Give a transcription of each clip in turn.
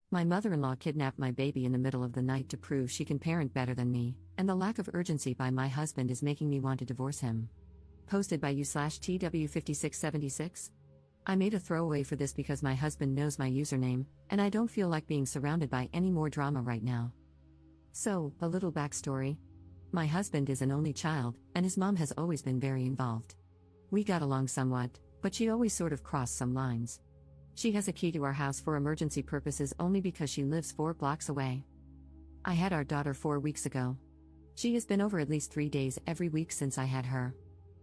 My mother-in-law kidnapped my baby in the middle of the night to prove she can parent better than me, and the lack of urgency by my husband is making me want to divorce him. Posted by u/TW5676. I made a throwaway for this because my husband knows my username, and I don't feel like being surrounded by any more drama right now. So, a little backstory. My husband is an only child, and his mom has always been very involved. We got along somewhat, but she always sort of crossed some lines. She has a key to our house for emergency purposes only because she lives 4 blocks away. I had our daughter 4 weeks ago. She has been over at least 3 days every week since I had her.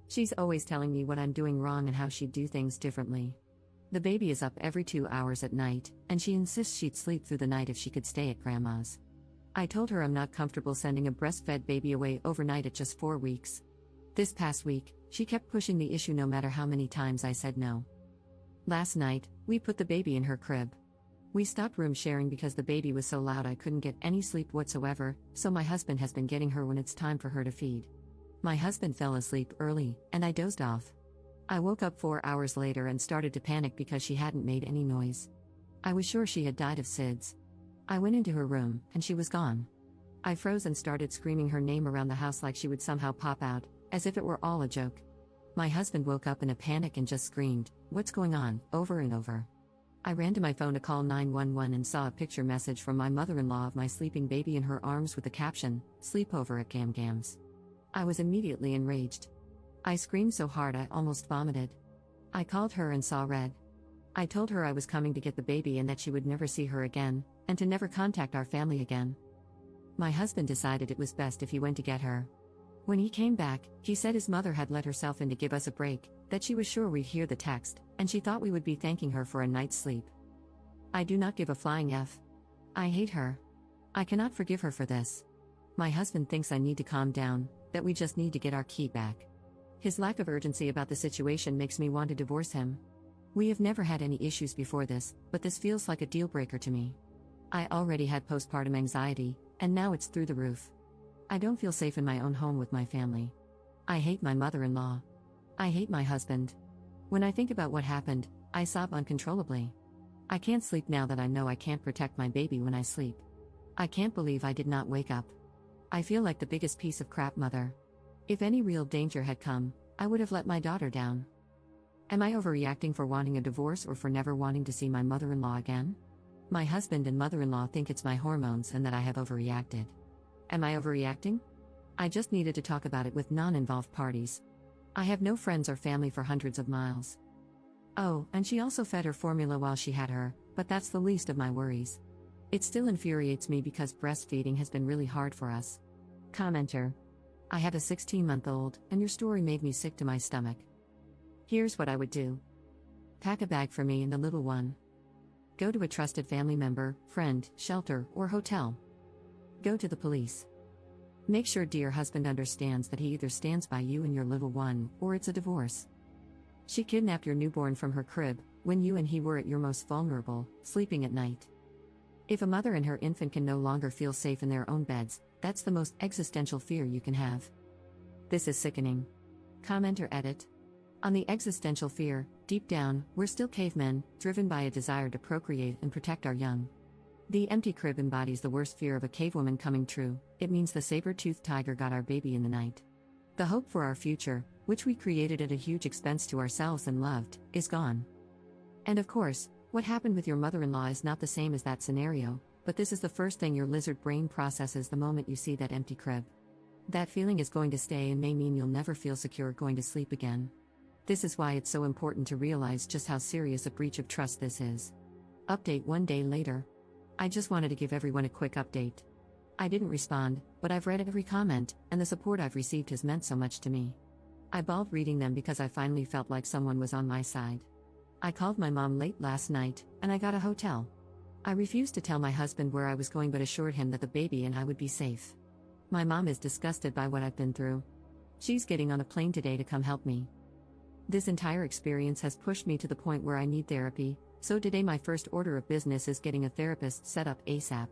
She's always telling me what I'm doing wrong and how she'd do things differently. The baby is up every 2 hours at night, and she insists she'd sleep through the night if she could stay at grandma's. I told her I'm not comfortable sending a breastfed baby away overnight at just 4 weeks. This past week, she kept pushing the issue no matter how many times I said no. Last night, we put the baby in her crib. We stopped room sharing because the baby was so loud I couldn't get any sleep whatsoever, so my husband has been getting her when it's time for her to feed. My husband fell asleep early, and I dozed off. I woke up 4 hours later and started to panic because she hadn't made any noise. I was sure she had died of SIDS. I went into her room, and she was gone. I froze and started screaming her name around the house like she would somehow pop out, as if it were all a joke. My husband woke up in a panic and just screamed, "What's going on?" over and over. I ran to my phone to call 911 and saw a picture message from my mother-in-law of my sleeping baby in her arms with the caption, "Sleepover at Gam Gam's." I was immediately enraged. I screamed so hard I almost vomited. I called her and saw red. I told her I was coming to get the baby and that she would never see her again, and to never contact our family again. My husband decided it was best if he went to get her. When he came back, he said his mother had let herself in to give us a break, that she was sure we'd hear the text, and she thought we would be thanking her for a night's sleep. I do not give a flying F. I hate her. I cannot forgive her for this. My husband thinks I need to calm down, that we just need to get our key back. His lack of urgency about the situation makes me want to divorce him. We have never had any issues before this, but this feels like a deal breaker to me. I already had postpartum anxiety, and now it's through the roof. I don't feel safe in my own home with my family. I hate my mother-in-law. I hate my husband. When I think about what happened, I sob uncontrollably. I can't sleep now that I know I can't protect my baby when I sleep. I can't believe I did not wake up. I feel like the biggest piece of crap mother. If any real danger had come, I would have let my daughter down. Am I overreacting for wanting a divorce or for never wanting to see my mother-in-law again? My husband and mother-in-law think it's my hormones and that I have overreacted. Am I overreacting? I just needed to talk about it with non-involved parties. I have no friends or family for hundreds of miles. Oh, and she also fed her formula while she had her, but that's the least of my worries. It still infuriates me because breastfeeding has been really hard for us. Commenter. I have a 16-month-old, and your story made me sick to my stomach. Here's what I would do. Pack a bag for me and the little one. Go to a trusted family member, friend, shelter, or hotel. Go to the police. Make sure dear husband understands that he either stands by you and your little one, or it's a divorce. She kidnapped your newborn from her crib, when you and he were at your most vulnerable, sleeping at night. If a mother and her infant can no longer feel safe in their own beds, that's the most existential fear you can have. This is sickening. Commenter edit. On the existential fear, deep down, we're still cavemen, driven by a desire to procreate and protect our young. The empty crib embodies the worst fear of a cavewoman coming true. It means the saber-toothed tiger got our baby in the night. The hope for our future, which we created at a huge expense to ourselves and loved, is gone. And of course, what happened with your mother-in-law is not the same as that scenario, but this is the first thing your lizard brain processes the moment you see that empty crib. That feeling is going to stay and may mean you'll never feel secure going to sleep again. This is why it's so important to realize just how serious a breach of trust this is. Update 1 day later. I just wanted to give everyone a quick update. I didn't respond, but I've read every comment, and the support I've received has meant so much to me. I bawled reading them because I finally felt like someone was on my side. I called my mom late last night, and I got a hotel. I refused to tell my husband where I was going but assured him that the baby and I would be safe. My mom is disgusted by what I've been through. She's getting on a plane today to come help me. This entire experience has pushed me to the point where I need therapy, so today my first order of business is getting a therapist set up ASAP.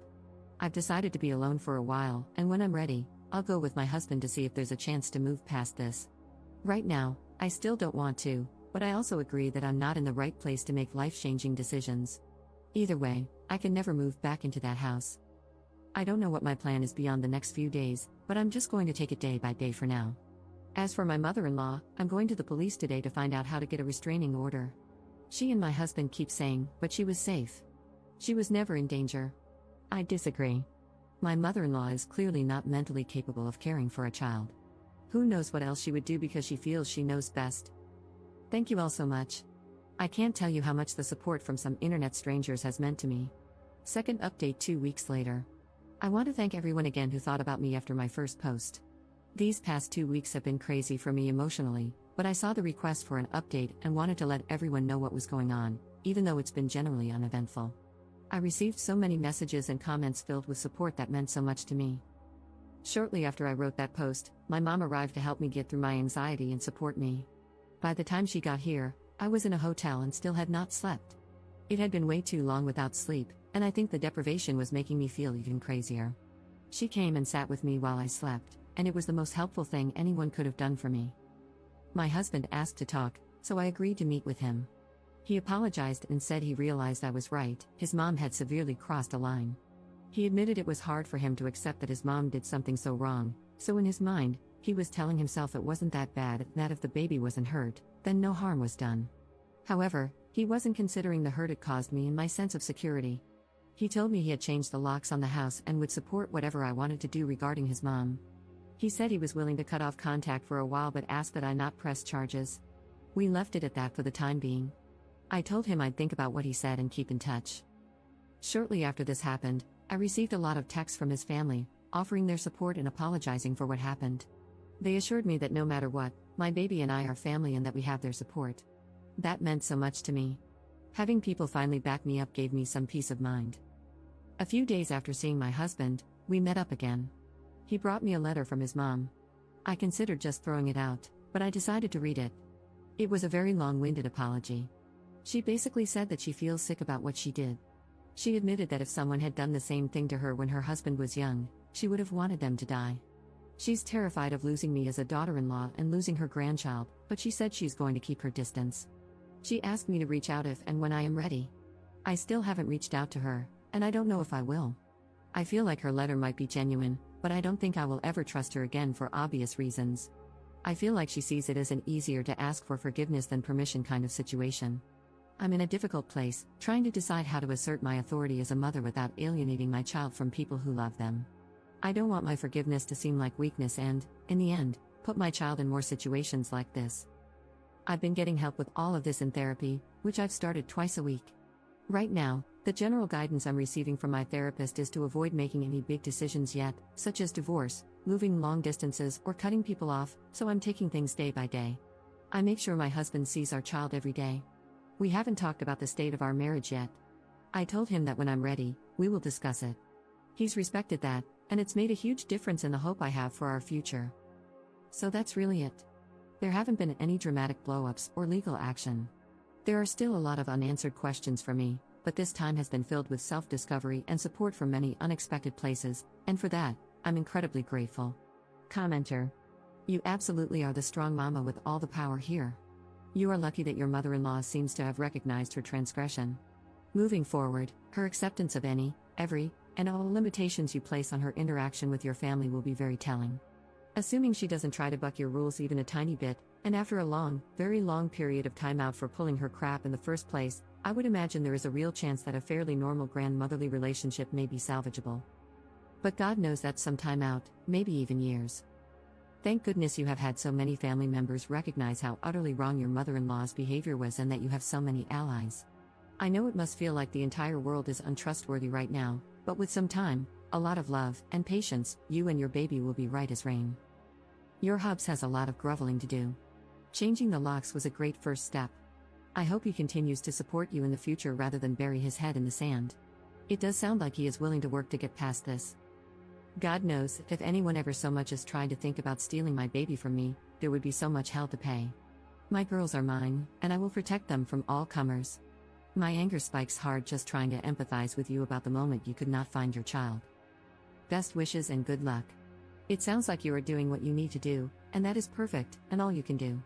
I've decided to be alone for a while, and when I'm ready, I'll go with my husband to see if there's a chance to move past this. Right now, I still don't want to, but I also agree that I'm not in the right place to make life-changing decisions. Either way, I can never move back into that house. I don't know what my plan is beyond the next few days, but I'm just going to take it day by day for now. As for my mother-in-law, I'm going to the police today to find out how to get a restraining order. She and my husband keep saying, but she was safe. She was never in danger. I disagree. My mother-in-law is clearly not mentally capable of caring for a child. Who knows what else she would do because she feels she knows best. Thank you all so much. I can't tell you how much the support from some internet strangers has meant to me. Second update 2 weeks later. I want to thank everyone again who thought about me after my first post. These past 2 weeks have been crazy for me emotionally, but I saw the request for an update and wanted to let everyone know what was going on, even though it's been generally uneventful. I received so many messages and comments filled with support that meant so much to me. Shortly after I wrote that post, my mom arrived to help me get through my anxiety and support me. By the time she got here, I was in a hotel and still had not slept. It had been way too long without sleep, and I think the deprivation was making me feel even crazier. She came and sat with me while I slept, and it was the most helpful thing anyone could have done for me. My husband asked to talk, so I agreed to meet with him. He apologized and said he realized I was right, his mom had severely crossed a line. He admitted it was hard for him to accept that his mom did something so wrong, so in his mind, he was telling himself it wasn't that bad, that if the baby wasn't hurt, then no harm was done. However, he wasn't considering the hurt it caused me and my sense of security. He told me he had changed the locks on the house and would support whatever I wanted to do regarding his mom. He said he was willing to cut off contact for a while but asked that I not press charges. We left it at that for the time being. I told him I'd think about what he said and keep in touch. Shortly after this happened, I received a lot of texts from his family, offering their support and apologizing for what happened. They assured me that no matter what, my baby and I are family and that we have their support. That meant so much to me. Having people finally back me up gave me some peace of mind. A few days after seeing my husband, we met up again. He brought me a letter from his mom. I considered just throwing it out, but I decided to read it. It was a very long-winded apology. She basically said that she feels sick about what she did. She admitted that if someone had done the same thing to her when her husband was young, she would have wanted them to die. She's terrified of losing me as a daughter-in-law and losing her grandchild, but she said she's going to keep her distance. She asked me to reach out if and when I am ready. I still haven't reached out to her, and I don't know if I will. I feel like her letter might be genuine, but I don't think I will ever trust her again for obvious reasons. I feel like she sees it as an easier to ask for forgiveness than permission kind of situation. I'm in a difficult place, trying to decide how to assert my authority as a mother without alienating my child from people who love them. I don't want my forgiveness to seem like weakness and, in the end, put my child in more situations like this. I've been getting help with all of this in therapy, which I've started twice a week. Right now, the general guidance I'm receiving from my therapist is to avoid making any big decisions yet, such as divorce, moving long distances, or cutting people off, so I'm taking things day by day. I make sure my husband sees our child every day. We haven't talked about the state of our marriage yet. I told him that when I'm ready, we will discuss it. He's respected that, and it's made a huge difference in the hope I have for our future. So that's really it. There haven't been any dramatic blow-ups or legal action. There are still a lot of unanswered questions for me, but this time has been filled with self-discovery and support from many unexpected places, and for that, I'm incredibly grateful. Commenter. You absolutely are the strong mama with all the power here. You are lucky that your mother-in-law seems to have recognized her transgression. Moving forward, her acceptance of any, every, and all limitations you place on her interaction with your family will be very telling. Assuming she doesn't try to buck your rules even a tiny bit, and after a long, very long period of time out for pulling her crap in the first place, I would imagine there is a real chance that a fairly normal grandmotherly relationship may be salvageable. But God knows that's some time out, maybe even years. Thank goodness you have had so many family members recognize how utterly wrong your mother-in-law's behavior was and that you have so many allies. I know it must feel like the entire world is untrustworthy right now, but with some time, a lot of love, and patience, you and your baby will be right as rain. Your hubs has a lot of groveling to do. Changing the locks was a great first step. I hope he continues to support you in the future rather than bury his head in the sand. It does sound like he is willing to work to get past this. God knows, if anyone ever so much as tried to think about stealing my baby from me, there would be so much hell to pay. My girls are mine, and I will protect them from all comers. My anger spikes hard just trying to empathize with you about the moment you could not find your child. Best wishes and good luck. It sounds like you are doing what you need to do, and that is perfect, and all you can do.